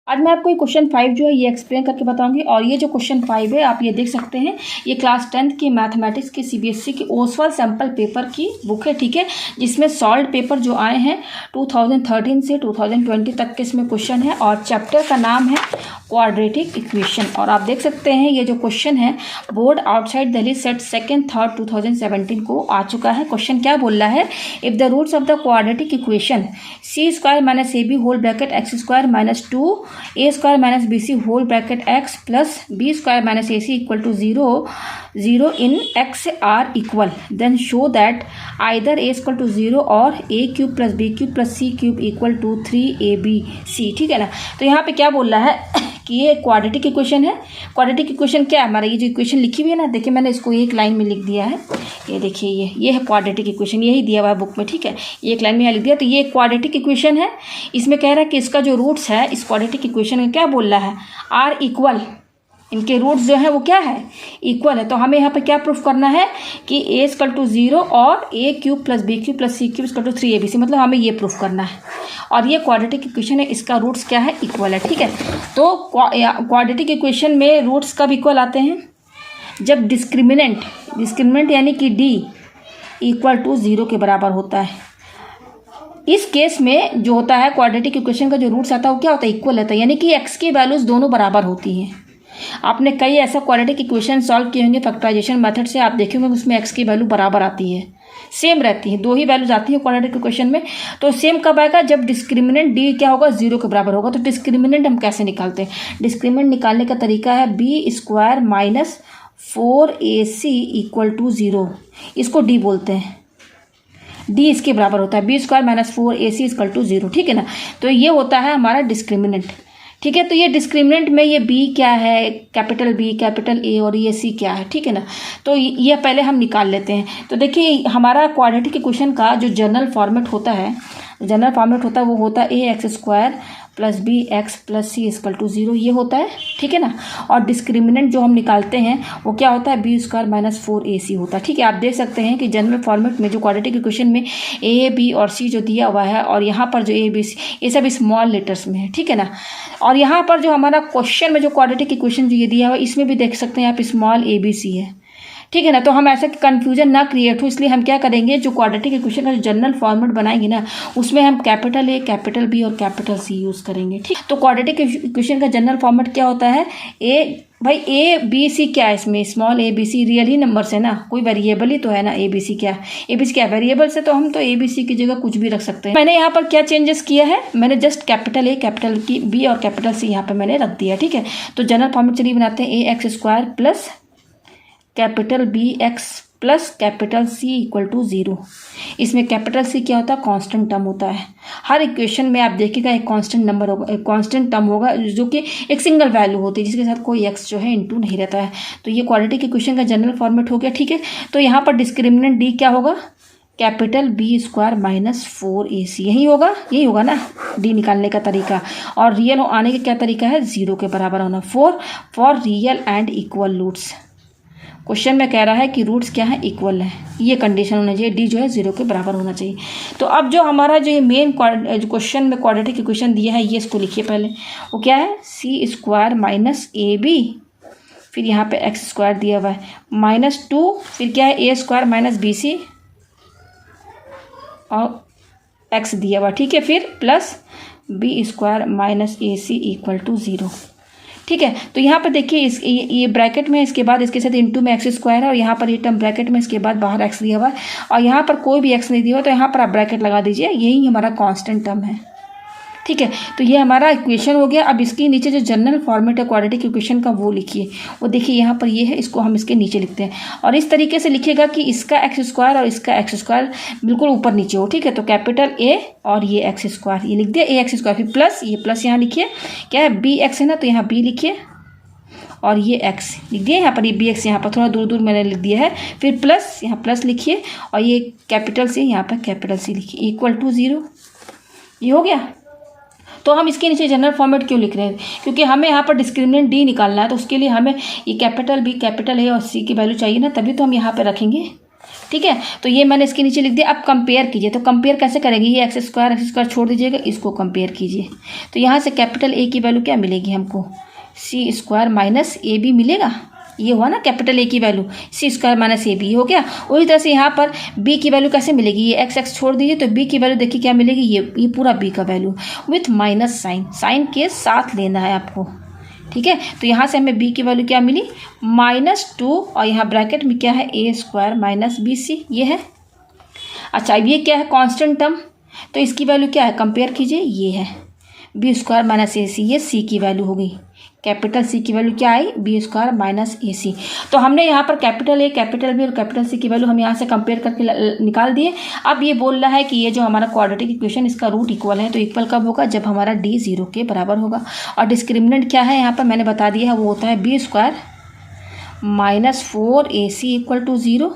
आज मैं आपको ये क्वेश्चन 5 जो है ये एक्सप्लेन करके बताऊंगी। और ये जो क्वेश्चन 5 है आप ये देख सकते हैं, ये क्लास 10th की मैथमेटिक्स की सीबीएसई की ओसवाल सैम्पल पेपर की बुक है, ठीक है, जिसमें सॉल्व पेपर जो आए हैं 2013 से 2020 तक के इसमें क्वेश्चन है। और चैप्टर का नाम है क्वाड्रेटिक इक्वेशन। और आप देख सकते हैं ये जो क्वेश्चन है board outside Delhi set 2nd 3rd 2017 को आ चुका है। क्वेश्चन क्या बोल रहा है, if the roots of the quadratic equation C square minus A B whole bracket X square minus 2 A square minus B C whole bracket X plus B square minus A C equal to 0 in X are equal, then show that either A equal to 0 और A cube plus B cube plus C cube equal to 3ab। ठीक है ना। तो यहाँ पे क्या बोल रहा है कि ये क्वाड्रेटिक इक्वेशन है। क्वाड्रेटिक इक्वेशन क्या है, हमारा ये जो इक्वेशन लिखी हुई है ना, देखिए मैंने इसको एक लाइन में लिख दिया है। ये देखिए ये है क्वाड्रेटिक इक्वेशन, यही दिया हुआ है बुक में, ठीक है, ये एक लाइन में यहाँ लिख दिया। तो ये क्वाड्रेटिक इक्वेशन है। इसमें कह रहा है कि इसका जो रूट्स है इस क्वाड्रेटिक इक्वेशन में क्या बोल रहा है, आर इक्वल, इनके रूट्स जो है वो क्या है, इक्वल है। तो हमें यहाँ पे क्या प्रूफ करना है कि ए इक्वल टू 0 और A cube plus B cube plus C cube equal to 3abc, मतलब हमें ये प्रूफ करना है। और ये क्वाड्रेटिक इक्वेशन है, इसका रूट्स क्या है, इक्वल है। ठीक है, तो क्वाड्रेटिक इक्वेशन में रूट्स कब इक्वल आते हैं, जब डिस्क्रिमिनेंट यानी कि डी इक्वल टू 0 के बराबर होता है। इस केस में जो होता है क्वाड्रेटिक इक्वेशन का जो रूट्स आता है वो क्या होता है, इक्वल होता है, यानी कि एक्स की वैल्यूज दोनों बराबर होती हैं। आपने कई ऐसा क्वाड्रेटिक इक्वेशन सॉल्व किए होंगे फैक्टराइजेशन मेथड से, आप देखेंगे उसमें एक्स की वैल्यू बराबर आती है, सेम रहती है, दो ही वैल्यूज आती है क्वाड्रेटिक इक्वेशन में। तो सेम कब आएगा, जब डिस्क्रिमिनेंट डी क्या होगा, 0 के बराबर होगा। तो डिस्क्रिमिनेंट हम कैसे निकालते हैं, डिस्क्रिमिनेंट निकालने का तरीका है B square minus 4ac equal to 0, इसको डी बोलते हैं, डी इसके बराबर होता है, B square minus 4ac equal to 0। ठीक है ना। तो ये होता है हमारा डिस्क्रिमिनेंट। ठीक है, तो ये डिस्क्रिमिनेंट में ये बी क्या है, कैपिटल बी कैपिटल ए, और ये सी क्या है। ठीक है ना। तो ये पहले हम निकाल लेते हैं। तो देखिए हमारा क्वाड्रेटिक इक्वेशन का जो जनरल फॉर्मेट होता है वो होता है A X square plus B X plus C equal to 0, ये होता है। ठीक है ना। और डिस्क्रिमिनेंट जो हम निकालते हैं वो क्या होता है, बी स्क्वायर माइनस 4ac होता है। ठीक है, आप देख सकते हैं कि जनरल फॉर्मेट में जो क्वाड्रेटिक इक्वेशन में ए बी और सी जो दिया हुआ है, और यहाँ पर जो ए बी सी ये सब स्मॉल लेटर्स में है। ठीक है ना। और यहाँ पर जो हमारा क्वेश्चन में जो क्वाड्रेटिक इक्वेशन जो ये दिया हुआ है इसमें भी देख सकते हैं आप स्मॉल abc है। ठीक है ना। तो हम ऐसा कन्फ्यूजन ना क्रिएट हो, इसलिए हम क्या करेंगे, जो क्वाड्रेटिक इक्वेशन का जो जनरल फॉर्मेट बनाएंगे ना उसमें हम कैपिटल ए कैपिटल बी और कैपिटल सी यूज़ करेंगे। ठीक, तो क्वाड्रेटिक इक्वेशन का जनरल फॉर्मेट क्या होता है, भाई ए बी सी क्या है, इसमें स्मॉल abc रियल ही नंबर्स है ना, कोई वेरिएबल ही तो है ना, abc क्या वेरिएबल से, तो हम तो abc की जगह कुछ भी रख सकते हैं। मैंने यहाँ पर क्या चेंजेस किया है, मैंने जस्ट कैपिटल ए कैपिटल की बी और कैपिटल सी यहाँ पर मैंने रख दिया। ठीक है, तो जनरल फॉर्मेट चलिए बनाते हैं, A X square plus capital B X plus capital C equal to 0। इसमें कैपिटल सी क्या होता है, कांस्टेंट टर्म होता है। हर इक्वेशन में आप देखिएगा एक कांस्टेंट नंबर होगा, एक कांस्टेंट टर्म होगा जो कि एक सिंगल वैल्यू होती है, जिसके साथ कोई एक्स जो है इंटू नहीं रहता है। तो ये क्वाड्रेटिक इक्वेशन का जनरल फॉर्मेट हो गया। ठीक है, तो यहाँ पर डिस्क्रिमिनेंट डी क्या होगा, capital B square minus 4ac, यही होगा ना डी निकालने का तरीका। और रियल आने का क्या तरीका है, 0 के बराबर होना, for real and equal roots. Question में कह रहा है कि रूट्स क्या है, इक्वल है, ये कंडीशन होना चाहिए, डी जो है 0 के बराबर होना चाहिए। तो अब जो हमारा जो ये मेन क्वेश्चन में क्वाड्रेटिक इक्वेशन दिया है ये इसको लिखिए पहले, वो क्या है, सी स्क्वायर माइनस ए बी, फिर यहाँ पे एक्स स्क्वायर दिया हुआ है माइनस 2, फिर क्या है A square minus B C और एक्स दिया हुआ। ठीक है, फिर plus B square minus A C equal to 0। ठीक है, तो यहाँ पर देखिए ये ब्रैकेट में, इसके बाद इसके साथ इंटू में एक्स स्क्वायर है, और यहाँ पर ये टर्म ब्रैकेट में, इसके बाद बाहर एक्स दिया हुआ है, और यहाँ पर कोई भी एक्स नहीं दिया हुआ, तो यहाँ पर आप ब्रैकेट लगा दीजिए, यही हमारा कांस्टेंट टर्म है। ठीक है, तो ये हमारा इक्वेशन हो गया। अब इसके नीचे जो जनरल फॉर्मेट है क्वाड्रेटिक इक्वेशन का वो लिखिए, वो देखिए यहाँ पर ये है, इसको हम इसके नीचे लिखते हैं, और इस तरीके से लिखिएगा कि इसका एक्स स्क्वायर और इसका एक्स स्क्वायर बिल्कुल ऊपर नीचे हो। ठीक है, तो कैपिटल ए और ये एक्स स्क्वायर, ये लिख दिया ए एक्स स्क्वायर, फिर प्लस ये प्लस यहाँ लिखिए, क्या है बी एक्स है ना, तो यहाँ बी लिखिए, और ये x लिख दिया यहाँ पर, ये बी एक्स यहाँ पर थोड़ा दूर मैंने लिख दिया है, फिर प्लस यहाँ प्लस लिखिए, और ये कैपिटल सी यहाँ पर कैपिटल सी लिखिए इक्वल टू 0। ये हो गया। तो हम इसके नीचे जनरल फॉर्मेट क्यों लिख रहे हैं, क्योंकि हमें यहाँ पर डिस्क्रिमिनेंट डी निकालना है, तो उसके लिए हमें ये कैपिटल बी कैपिटल ए और सी की वैल्यू चाहिए ना, तभी तो हम यहाँ पर रखेंगे। ठीक है, तो ये मैंने इसके नीचे लिख दिया। अब कंपेयर कीजिए, तो कंपेयर कैसे करेंगे, ये एक्स स्क्वायर छोड़ दीजिएगा, इसको कंपेयर कीजिए। तो यहाँ से कैपिटल ए की वैल्यू क्या मिलेगी हमको, C square minus A B मिलेगा। ये हुआ ना कैपिटल ए की value, C square minus A B हो गया। वही तरह से यहाँ पर बी की वैल्यू कैसे मिलेगी, ये एक्स छोड़ दीजिए, तो बी की वैल्यू देखिए क्या मिलेगी, ये पूरा बी का वैल्यू विथ माइनस साइन के साथ लेना है आपको। ठीक है, तो यहाँ से हमें b की वैल्यू क्या मिली -2, और यहाँ ब्रैकेट में क्या है a square minus B C, ये है। अच्छा, अब ये क्या है, कांस्टेंट टर्म, तो इसकी वैल्यू क्या है, कंपेयर कीजिए, ये है बी स्क्वायर माइनस ए सी, ये सी की वैल्यू हो गई। कैपिटल सी की वैल्यू क्या आई, बी स्क्वायर माइनस ए सी। तो हमने यहाँ पर कैपिटल ए, कैपिटल बी और कैपिटल सी की वैल्यू हम यहाँ से कंपेयर करके निकाल दिए। अब ये बोल रहा है कि ये जो हमारा क्वाड्रेटिक इक्वेशन, इसका रूट इक्वल है। तो इक्वल कब होगा, जब हमारा डी 0 के बराबर होगा। और डिस्क्रिमिनेंट क्या है यहाँ पर मैंने बता दिया है, वो होता है B square minus 4ac equal to 0।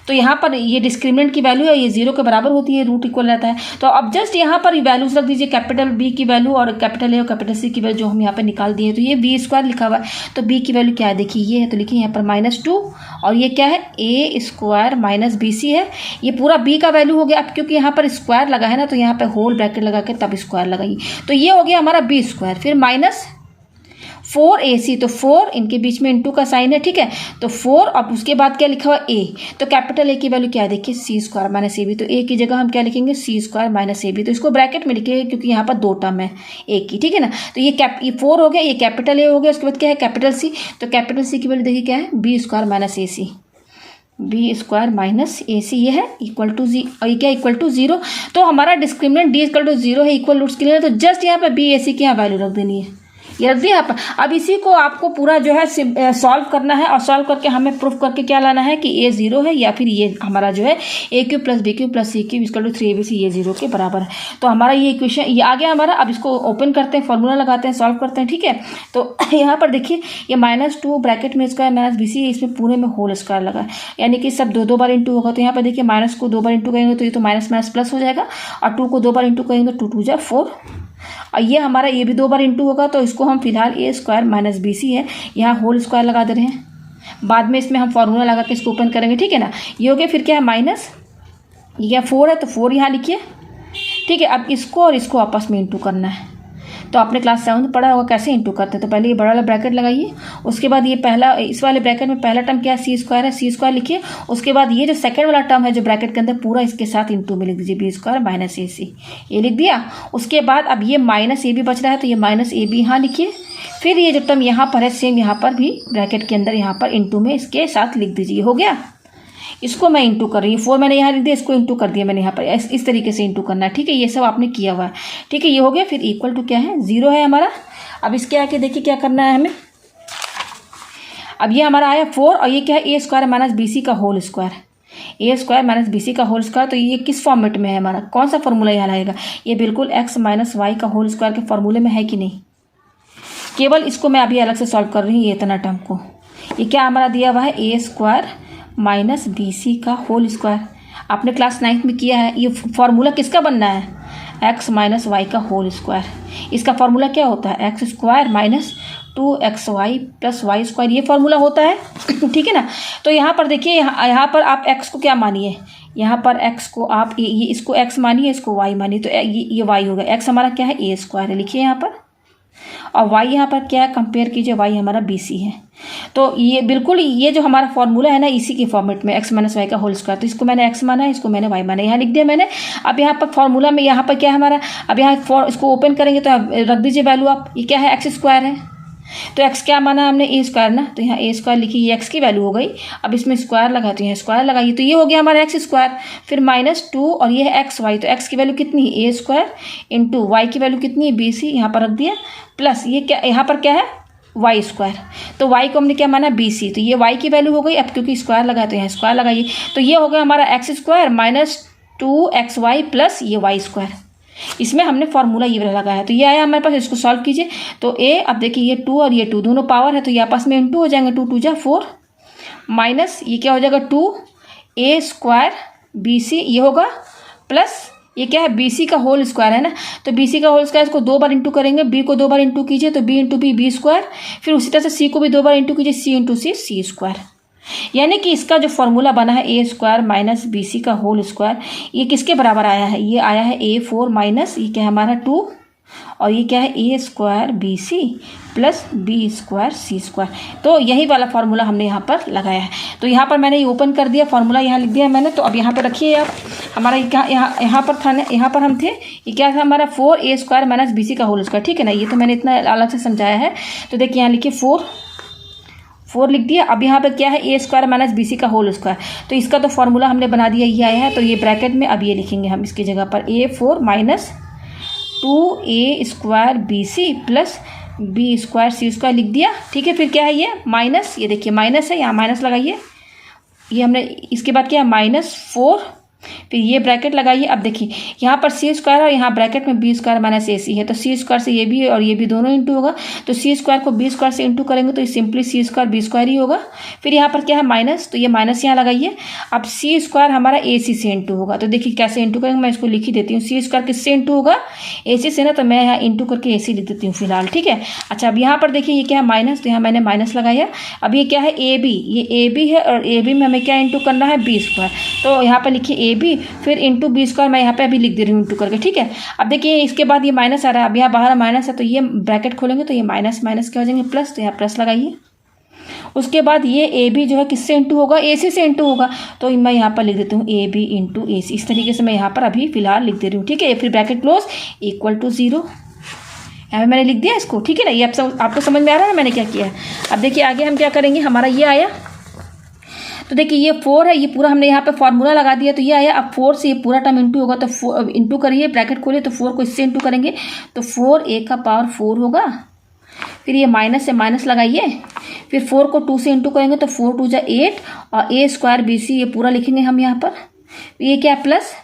तो यहाँ पर ये डिस्क्रिमिनेंट की वैल्यू है, ये 0 के बराबर होती है, रूट इक्वल रहता है। तो अब जस्ट यहाँ पर वैल्यूज रख दीजिए, कैपिटल बी की वैल्यू और कैपिटल ए और कैपिटल सी की वैल्यू जो हम यहाँ पे निकाल दिए। तो ये बी स्क्वायर लिखा हुआ है, तो बी की वैल्यू क्या है, देखिए ये है, तो लिखिए यहाँ पर -2, और ये क्या है, ए स्क्वायर माइनस बी सी है। ये पूरा बी का वैल्यू हो गया। अब क्योंकि यहाँ पर स्क्वायर लगा है ना, तो यहाँ पर होल ब्रैकेट लगा के तब स्क्वायर लगाइए। तो ये हो गया हमारा बी स्क्वायर, फिर माइनस 4ac, तो 4 इनके बीच में इंटू का साइन है। ठीक है, तो 4, अब उसके बाद क्या लिखा हुआ ए, तो कैपिटल ए की वैल्यू क्या है, देखिए सी स्क्वायर माइनस ए बी। तो ए की जगह हम क्या लिखेंगे, सी स्क्वायर माइनस ए बी। तो इसको ब्रैकेट में लिखेंगे क्योंकि यहाँ पर 2 टर्म है ए की। ठीक है ना, तो ये 4 हो गया, ये कैपिटल ए हो गया, उसके बाद क्या है कैपिटल सी। तो कैपिटल सी की वैल्यू देखिए क्या है, B square minus A C, B square minus A सी, ये है इक्वल टू जी, और ये क्या इक्वल टू 0। तो हमारा डिस्क्रिमिनेंट डी इक्वल टू 0 है, इक्वल रूट्स के लिए। तो जस्ट यहाँ पर बी ए सी की यहाँ वैल्यू रख देनी है, ये रख दिया आप। अब इसी को आपको पूरा जो है सॉल्व करना है, और सॉल्व करके हमें प्रूफ करके क्या लाना है कि ए 0 है, या फिर ये हमारा जो है a³ + b³ + c³ equal to 3abc, ये 0 के बराबर है। तो हमारा ये इक्वेशन ये आ गया हमारा। अब इसको ओपन करते हैं, फॉर्मूला लगाते हैं, सॉल्व करते हैं। ठीक है, तो यहाँ पर देखिए ये -2 ब्रैकेट में स्क्वायर माइनस बी सी, इसमें पूरे में होल स्क्वायर लगा है, यानी कि सब 2 बार इंटू होगा। तो यहाँ पर देखिए माइनस को 2 बार इंटू करेंगे तो ये तो माइनस माइनस प्लस हो जाएगा, और 2 को 2 बार इंटू करेंगे तो 2 2 जा 4, और ये हमारा ये भी 2 बार इंटू होगा। तो इसको हम फिलहाल ए स्क्वायर माइनस बी सी है, यहाँ होल स्क्वायर लगा दे रहे हैं, बाद में इसमें हम फॉर्मूला लगा के इसको ओपन करेंगे। ठीक है ना, ये हो गया। फिर क्या है माइनस, ये 4 है तो 4 यहाँ लिखिए। ठीक है, अब इसको और इसको आपस में इंटू करना है। तो आपने क्लास 7 में पढ़ा होगा कैसे इंटू करते हैं। तो पहले ये बड़ा वाला ब्रैकेट लगाइए, उसके बाद ये पहला, इस वाले ब्रैकेट में पहला टर्म क्या है, सी स्क्वायर है, सी स्क्वायर लिखिए। उसके बाद ये जो सेकंड वाला टर्म है जो ब्रैकेट के अंदर, पूरा इसके साथ इंटू में लिख दीजिए, बी स्क्वायर माइनस ए सी, ये लिख दिया। उसके बाद अब ये माइनस ए बी बच रहा है, तो ये माइनस ए बी यहाँ लिखिए। फिर ये जो टर्म यहाँ पर है, सेम यहाँ पर भी ब्रैकेट के अंदर यहाँ पर इंटू में इसके साथ लिख दीजिए, हो गया। इसको मैं इंटू कर रही हूँ, 4 मैंने यहाँ लिख दिया, इसको इंटू कर दिया मैंने यहाँ पर, इस तरीके से इंटू करना है। ठीक है, ये सब आपने किया हुआ है। ठीक है, ये हो गया। फिर इक्वल टू क्या है, 0 है हमारा। अब इसके आके देखिए क्या करना है हमें। अब ये हमारा आया 4, और ये क्या है, ए स्क्वायर माइनस बी सी का होल स्क्वायर, ए स्क्वायर माइनस बी सी का होल स्क्वायर। तो ये किस फॉर्मेट में है हमारा, कौन सा फॉर्मूला यहाँ आएगा, ये बिल्कुल एक्स माइनस वाई का होल स्क्वायर के फॉर्मूले में है कि नहीं। केवल इसको मैं अभी अलग से सॉल्व कर रही हूँ, ये इतना टर्म को। ये क्या हमारा दिया हुआ है, ए स्क्वायर माइनस बी सी का होल स्क्वायर। आपने क्लास 9th में किया है। ये फॉर्मूला किसका बनना है, एक्स माइनस वाई का होल स्क्वायर। इसका फॉर्मूला क्या होता है, x square minus 2xy + y square, ये फॉर्मूला होता है। ठीक है ना। तो यहाँ पर देखिए, यहाँ पर आप x को क्या मानिए, यहाँ पर x को आप ये इसको x मानिए, इसको y मानिए। तो ये y होगा, x हमारा क्या है, a स्क्वायर है, लिखिए यहाँ पर। और y यहाँ पर क्या है, कंपेयर कीजिए, y हमारा BC है। तो ये बिल्कुल ये जो हमारा फॉर्मूला है ना, इसी के फॉर्मेट में, x माइनस वाई का होल स्क्वायर। तो इसको मैंने x माना है, इसको मैंने y माना है, यहाँ लिख दिया मैंने। अब यहाँ पर फॉर्मूला में यहाँ पर क्या है हमारा, अब यहाँ इसको ओपन करेंगे तो रख दीजिए वैल्यू आप। ये क्या है, x स्क्वायर है, तो x क्या माना हमने, ए स्क्वायर ना, तो यहाँ ए स्क्वायर लिखिए, ये x की वैल्यू हो गई। अब इसमें स्क्वायर लगाते हैं, स्क्वायर लगाइए, तो ये हो गया हमारा x स्क्वायर। फिर -2, और ये है एक्स वाई, तो x की वैल्यू कितनी है, ए स्क्वायर इंटू वाई की वैल्यू कितनी है, बी सी, यहाँ पर रख दिया। प्लस ये क्या, यहाँ पर क्या है, वाई स्क्वायर, तो वाई को हमने क्या माना, बी सी, तो ये वाई की वैल्यू हो गई। अब क्योंकि स्क्वायर लगाए तो यहाँ स्क्वायर लगाइए, तो ये हो गया हमारा एक्स स्क्वायर -2xy प्लस ये वाई स्क्वायर। इसमें हमने फॉर्मूला ये वाला लगाया है। तो ये आया हमारे पास, इसको सॉल्व कीजिए। तो a, अब देखिए ये 2 और ये 2 दोनों पावर है, तो ये आपस में इंटू हो जाएंगे, 2 2 जा 4, माइनस ये क्या हो जाएगा, 2a स्क्वायर बी सी, ये होगा, प्लस ये क्या है, बी सी का होल स्क्वायर है ना, तो बी सी का होल स्क्वायर, इसको 2 बार इंटू करेंगे, बी को 2 बार इंटू कीजिए, तो B into B, B square. फिर उसी तरह से सी को भी 2 बार इंटू कीजिए, सी इंटू सी, सी स्क्वायर। यानी कि इसका जो फॉर्मूला बना है ए स्क्वायर माइनस बी सी का होल स्क्वायर, ये किसके बराबर आया है, ये आया है A4 माइनस ये क्या है हमारा 2 और ये क्या है A square B C plus B square C square. तो यही वाला फार्मूला हमने यहाँ पर लगाया है। तो यहाँ पर मैंने ये ओपन कर दिया, फार्मूला यहाँ लिख दिया मैंने। तो अब यहाँ पर रखिए आप, हमारा ये क्या यहाँ पर था ना, यहाँ पर हम थे, ये क्या था हमारा 4a स्क्वायर माइनस बी सी का होल स्क्वायर, ठीक है ना। ये तो मैंने इतना अलग से समझाया है। तो देखिए यहाँ लिखिए 4 लिख दिया। अब यहाँ पर क्या है ए स्क्वायर माइनस बी सी का होल स्क्वायर, तो इसका तो फार्मूला हमने बना दिया, ये आया है। तो ये ब्रैकेट में अब ये लिखेंगे हम इसकी जगह पर A4 minus 2a square B C plus B square C square लिख दिया, ठीक है। फिर क्या है ये माइनस, ये देखिए माइनस है, यहाँ माइनस लगाइए। ये हमने इसके बाद क्या है -4, फिर ये ब्रैकेट लगाइए। अब देखिए यहाँ पर सी स्क्वायर और यहाँ ब्रैकेट में बी स्क्वायर माइनस ए सी है, तो सी स्क्वायर से ये भी और ये भी दोनों इंटू होगा। तो सी स्क्वायर को बी स्क्वायर से इंटू करेंगे तो ये सिंपली सी स्क्वायर बी स्क्वायर ही होगा। फिर यहाँ पर क्या है माइनस, तो ये माइनस यहाँ लगाइए। अब सी स्क्वायर हमारा ए सी से इंटू होगा, तो देखिए कैसे इंटू करेंगे, मैं इसको लिख ही देती हूँ। सी स्क्वायर किससे इंटू होगा, ए सी से ना, तो मैं यहाँ इंटू करके ए सी लिख देती हूँ फिलहाल, ठीक है। अच्छा अब यहाँ पर देखिए ये क्या है माइनस, तो यहाँ मैंने माइनस लगाया। अब ये क्या है ए बी, ये ए बी है और ए बी में हमें क्या इंटू करना है बी स्क्वायर, तो यहाँ पर लिखिए ए बी फिर इंटू बी स्क्वायर, मैं यहाँ पे अभी लिख दे रही हूँ इंटू करके, ठीक है। अब देखिए इसके बाद ये माइनस आ रहा है, अब यहाँ बाहर माइनस है, तो ये ब्रैकेट खोलेंगे तो ये माइनस माइनस क्या हो जाएंगे प्लस, तो यहाँ प्लस लगाइए। उसके बाद ये ए बी जो है किससे इंटू होगा, ए सी से इंटू होगा, तो मैं यहाँ पर लिख देती हूँ ए बी इंटू ए सी। इस तरीके से मैं यहाँ पर अभी फिलहाल लिख दे रही हूँ, ठीक है। फिर ब्रैकेट क्लोज इक्वल टू 0, यहाँ पे मैंने लिख दिया इसको, ठीक है ना। ये आपको समझ में आ रहा है ना मैंने क्या किया है। अब देखिए आगे हम क्या करेंगे, हमारा ये आया, तो देखिए ये 4 है, ये पूरा हमने यहाँ पे फॉर्मूला लगा दिया, तो ये आया। अब 4 से ये पूरा टर्म इंटू होगा, तो इंटू करिए, ब्रैकेट खोलिए, तो 4 को इससे इंटू करेंगे तो 4a का पावर 4 होगा। फिर ये माइनस से माइनस लगाइए, फिर 4 को 2 से इंटू करेंगे तो 4 2 जा 8 और a स्क्वायर बी सी ये पूरा लिखेंगे हम यहाँ पर, ये क्या प्लस,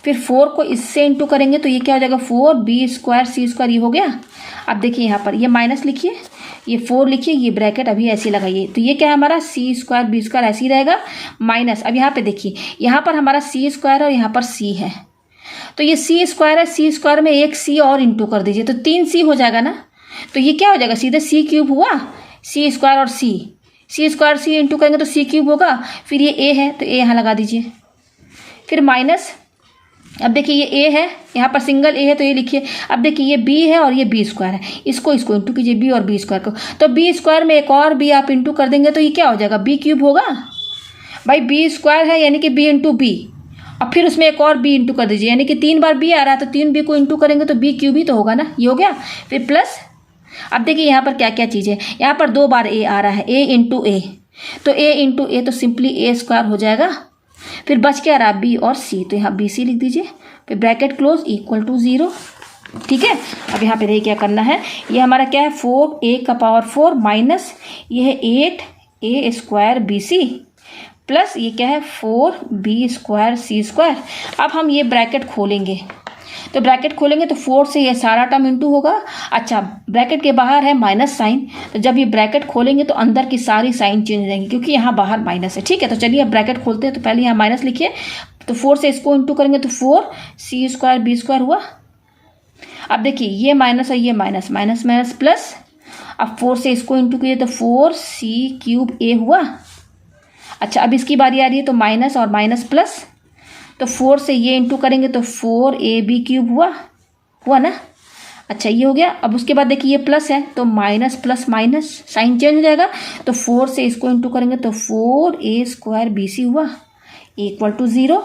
फिर 4 को इससे इंटू करेंगे तो ये क्या हो जाएगा 4b स्क्वायर सी स्क्वायर, ये हो गया। अब देखिए यहाँ पर ये माइनस लिखिए, ये 4 लिखिए, ये ब्रैकेट अभी ऐसे लगाइए, तो ये क्या है हमारा सी स्क्वायर बी स्क्वायर ऐसे ही रहेगा माइनस। अब यहाँ पे देखिए, यहाँ पर हमारा सी स्क्वायर है और यहाँ पर सी है, तो ये सी स्क्वायर है, सी स्क्वायर में एक सी और इंटू कर दीजिए तो 3c हो जाएगा ना। तो ये क्या हो जाएगा सीधे सी क्यूब हुआ, सी स्क्वायर और सी स्क्वायर सी इंटू करेंगे तो सी क्यूब होगा। फिर ये ए है तो ए यहाँ लगा दीजिए, फिर माइनस। अब देखिए ये ए है, यहाँ पर सिंगल ए है तो ये लिखिए। अब देखिए ये बी है और ये बी स्क्वायर है, इसको इंटू कीजिए बी और बी स्क्वायर को, तो बी स्क्वायर में एक और बी आप इंटू कर देंगे तो ये क्या हो जाएगा बी क्यूब होगा। भाई बी स्क्वायर है यानी कि बी इंटू बी, और फिर उसमें एक और बी इंटू कर दीजिए, यानी कि 3 बार बी आ रहा है तो 3 बी को इंटू करेंगे तो बी क्यूब ही तो होगा ना, ये हो गया। फिर प्लस, अब देखिए यहाँ पर क्या क्या चीज़ है, यहाँ पर 2 बार ए आ रहा है, ए इंटू ए, तो ए इंटू ए तो सिंपली ए स्क्वायर हो जाएगा। फिर बच क्या रहा बी और सी, तो यहाँ बी सी लिख दीजिए, फिर ब्रैकेट क्लोज इक्वल टू 0, ठीक है। अब यहाँ पे देखिए क्या करना है, ये हमारा क्या है 4a का पावर 4 माइनस ये है 8a square B C plus ये क्या है 4b स्क्वायर सी स्क्वायर। अब हम ये ब्रैकेट खोलेंगे, तो ब्रैकेट खोलेंगे तो 4 से ये सारा टर्म इंटू होगा। अच्छा ब्रैकेट के बाहर है माइनस साइन, तो जब ये ब्रैकेट खोलेंगे तो अंदर की सारी साइन चेंज हो जाएंगी क्योंकि यहाँ बाहर माइनस है, ठीक है। तो चलिए अब ब्रैकेट खोलते हैं, तो पहले यहाँ माइनस लिखिए, तो 4 से इसको इंटू करेंगे तो 4c स्क्वायर बी स्क्वायर हुआ। अब देखिए ये माइनस और ये माइनस, माइनस माइनस प्लस, अब 4 से इसको इंटू कीजिए तो 4c क्यूब ए हुआ। अच्छा अब इसकी बारी आ रही है तो माइनस और माइनस प्लस, तो 4 से ये इंटू करेंगे तो 4ab क्यूब हुआ ना। अच्छा ये हो गया। अब उसके बाद देखिए ये प्लस है तो minus plus minus sign change हो जाएगा, तो 4 से इसको इंटू करेंगे तो 4a स्क्वायर बी सी हुआ इक्वल टू 0,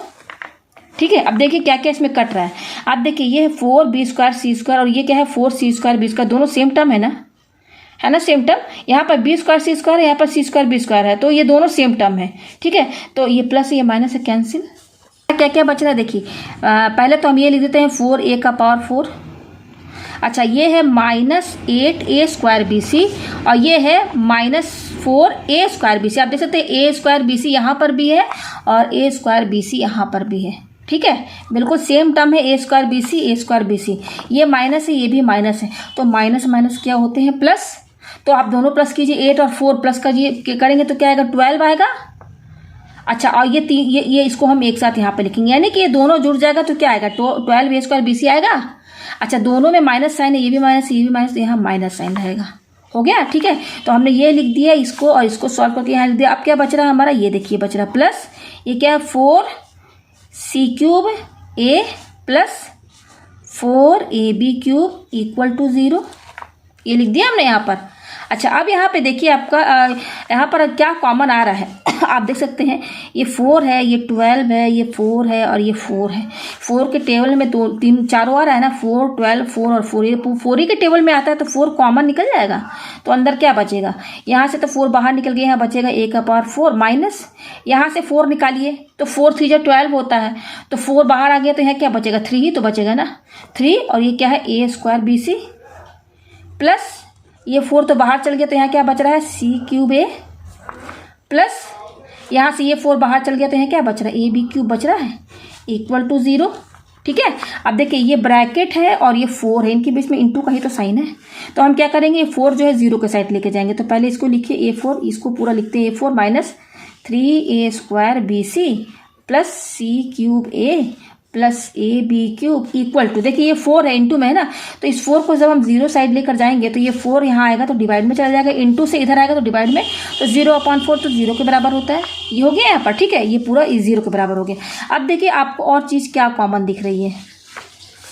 ठीक है। अब देखिए क्या क्या इसमें कट रहा है, आप देखिए ये है 4b स्क्वायर सी स्क्वायर और ये क्या है 4c स्क्वायर बी स्क्वायर, दोनों सेम टर्म है ना सेम टर्म। यहाँ पर बी स्क्वायर सी स्क्वायर है, यहाँ पर सी स्क्वायर बी स्क्वायर है, तो ये दोनों सेम टर्म है, ठीक है। तो ये प्लस ये माइनस है कैंसिल। क्या क्या बच रहा है देखिए, पहले तो हम ये लिख देते हैं 4a का पावर 4। अच्छा ये है -8a स्क्वायर बी सी और ये है -4a स्क्वायर बी सी। आप देख सकते हैं ए स्क्वायर बी सी यहाँ पर भी है और ए स्क्वायर बी सी यहाँ पर भी है, ठीक है। बिल्कुल सेम टर्म है, A square B C A square B C, ये माइनस है ये भी माइनस है, तो माइनस माइनस क्या होते हैं प्लस। तो आप दोनों प्लस कीजिए, 8 और 4 प्लस करेंगे तो क्या आएगा 12 आएगा। अच्छा और ये इसको हम एक साथ यहाँ पे लिखेंगे, यानी कि ये दोनों जुड़ जाएगा तो क्या आएगा 12a स्क्वायर बी सी आएगा। अच्छा दोनों में माइनस साइन है, ये भी माइनस ये भी माइनस, तो यहाँ माइनस साइन रहेगा, हो गया, ठीक है। तो हमने ये लिख दिया इसको और इसको सॉल्व करके यहाँ लिख दिया। अब क्या बच रहा है हमारा, ये देखिए बच रहा प्लस, ये क्या है 4c³ a plus 4ab³ equal to 0, ये लिख दिया हमने यहाँ पर। अच्छा, अब यहाँ पे देखिए आपका यहाँ पर क्या कॉमन आ रहा है आप देख सकते हैं, ये 4 है, ये 12 है, ये 4 है और ये 4 है। 4 के टेबल में 2 3 4 आ रहा है ना, 4 12 4 और 4, ये 4 ही के टेबल में आता है तो 4 कॉमन निकल जाएगा। तो अंदर क्या बचेगा, यहाँ से तो 4 बाहर निकल गया, यहाँ बचेगा a⁴ माइनस यहाँ से 4 निकालिए तो 4 3 12 होता है, तो 4 बाहर आ गया तो यहाँ क्या बचेगा, 3 ही तो बचेगा ना, 3 और ये क्या है a² bc प्लस ये 4 तो बाहर चल गया तो यहाँ क्या बच रहा है c³ a प्लस यहाँ से ये 4 बाहर चल गया तो यहाँ क्या बच रहा है ab³ बच रहा है इक्वल टू 0, ठीक है। अब देखिए ये ब्रैकेट है और ये 4 है, इनके बीच में इंटू का ही तो साइन है, तो हम क्या करेंगे, 4 जो है 0 के साइड लेके जाएंगे। तो पहले इसको लिखिए a4, इसको पूरा लिखते हैं a4 minus 3a² bc plus c³ a plus ab³ equal to, देखिए ये 4 है, इंटू में है ना, तो इस 4 को जब हम 0 साइड लेकर जाएंगे तो ये 4 यहाँ आएगा तो डिवाइड में चला जाएगा, इंटू से इधर आएगा तो डिवाइड में, तो 0/4 तो 0 के बराबर होता है, ये हो गया यहाँ पर, ठीक है। ये पूरा 0 के बराबर हो गया। अब देखिए आपको और चीज़ क्या कॉमन दिख रही है,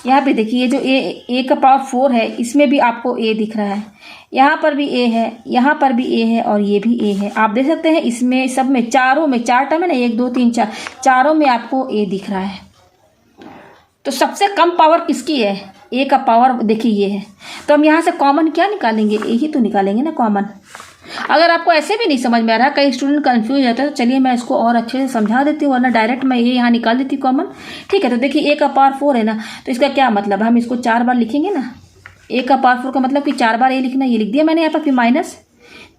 यहाँ पे देखिए ये जो a⁴ है इसमें भी आपको a दिख रहा है, यहाँ पर भी a है, यहाँ पर भी a है और ये भी a है। आप देख सकते हैं इसमें सब में चारों में 4 टर्म है ना, 1 2 3 4, चारों में आपको a दिख रहा है। तो सबसे कम पावर किसकी है, a का पावर देखिए ये है, तो हम यहाँ से कॉमन क्या निकालेंगे, a ही तो निकालेंगे ना कॉमन। अगर आपको ऐसे भी नहीं समझ में आ रहा, कई स्टूडेंट कंफ्यूज रहता है, तो चलिए मैं इसको और अच्छे से समझा देती हूँ, वरना डायरेक्ट मैं ये यहाँ निकाल देती हूँ कॉमन, ठीक है। तो देखिए a का पावर 4 है ना, तो इसका क्या मतलब है, हम इसको 4 बार लिखेंगे ना, a का पावर 4 का मतलब कि 4 बार a लिखना, ये लिख दिया मैंने यहाँ पर, फिर माइनस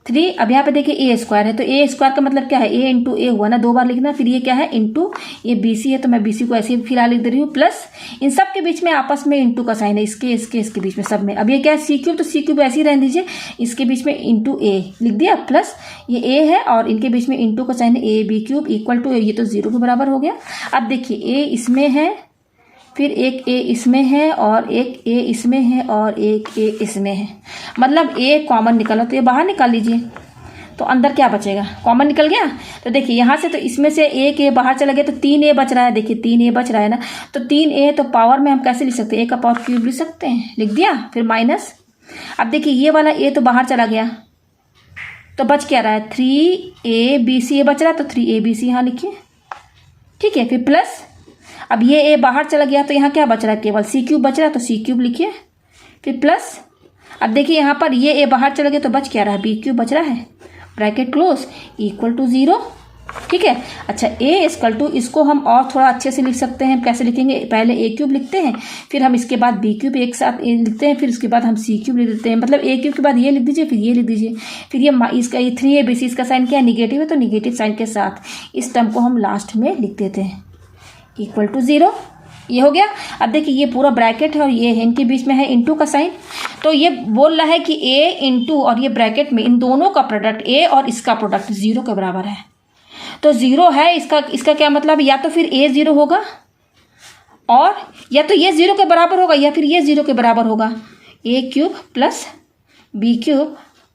3, अब यहाँ पे देखिए a² है, तो a² का मतलब क्या है, a इंटू a हुआ ना, 2 बार लिखना, फिर ये क्या है इंटू ये bc है, तो मैं bc को ऐसे ही फिलहाल लिख दे रही हूँ, प्लस इन सब के बीच में आपस में इंटू का साइन है, इसके बीच में सब में। अब ये क्या है c³, तो c³ ऐसे ही रहने दीजिए, इसके बीच में इंटू a लिख दिया, प्लस ये a है और इनके बीच में इंटू का साइन है ab³ इक्वल टू, ये तो 0 के बराबर हो गया। अब देखिए a इसमें है, फिर एक a इसमें है और एक a इसमें है और एक a इसमें है, मतलब a कॉमन निकला तो ये बाहर निकाल लीजिए, तो अंदर क्या बचेगा, कॉमन निकल गया। तो देखिए यहाँ से तो इसमें से एक a बाहर चला गया तो 3a बच रहा है, देखिए 3a बच रहा है ना, तो 3a तो पावर में हम कैसे लिख सकते हैं, a का पावर क्यूब लिख सकते हैं, लिख दिया, फिर माइनस। अब देखिए ये वाला a तो बाहर चला गया तो बच क्या रहा है 3abc बच रहा है, तो 3abc यहाँ लिखिए, ठीक है। फिर प्लस, अब ये a बाहर चला गया तो यहाँ क्या बच रहा है, केवल c³ बच रहा है, तो c³ लिखिए, फिर प्लस। अब देखिए यहाँ पर ये a बाहर चला गया तो बच क्या रहा है, b³ बच रहा है, ब्रैकेट क्लोज इक्वल टू 0, ठीक है। अच्छा a= इसको हम और थोड़ा अच्छे से लिख सकते हैं, कैसे लिखेंगे, पहले a³ लिखते हैं, फिर हम इसके बाद b³ एक साथ लिखते हैं, फिर उसके बाद हम c³ लिख देते हैं, मतलब a³ के बाद ये लिख दीजिए, फिर ये लिख दीजिए, फिर ये इसका ये 3abc, इसका साइन क्या है, निगेटिव है, तो निगेटिव साइन के साथ इस टर्म को हम लास्ट में लिख देते हैं इक्वल टू 0, ये हो गया। अब देखिए ये पूरा ब्रैकेट है और ये है, इनके बीच में है इंटू का साइन, तो ये बोल रहा है कि a इंटू और ये ब्रैकेट में इन दोनों का प्रोडक्ट a और इसका प्रोडक्ट 0 के बराबर है, तो 0 है, इसका क्या मतलब, या तो फिर a 0 होगा और या तो ये 0 के बराबर होगा या फिर ये 0 के बराबर होगा, a³ plus b³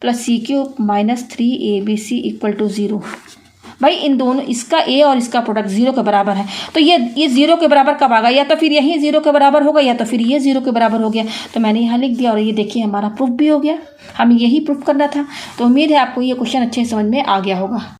plus c³ minus 3abc equal to 0। भाई इन दोनों, इसका a और इसका प्रोडक्ट 0 के बराबर है, तो ये 0 के बराबर कब आएगा, या तो फिर यही 0 के बराबर होगा या तो फिर ये 0 के बराबर हो गया, तो मैंने यहाँ लिख दिया और ये देखिए हमारा प्रूफ भी हो गया, हमें यही प्रूफ करना था। तो उम्मीद है आपको ये क्वेश्चन अच्छे समझ में आ गया होगा।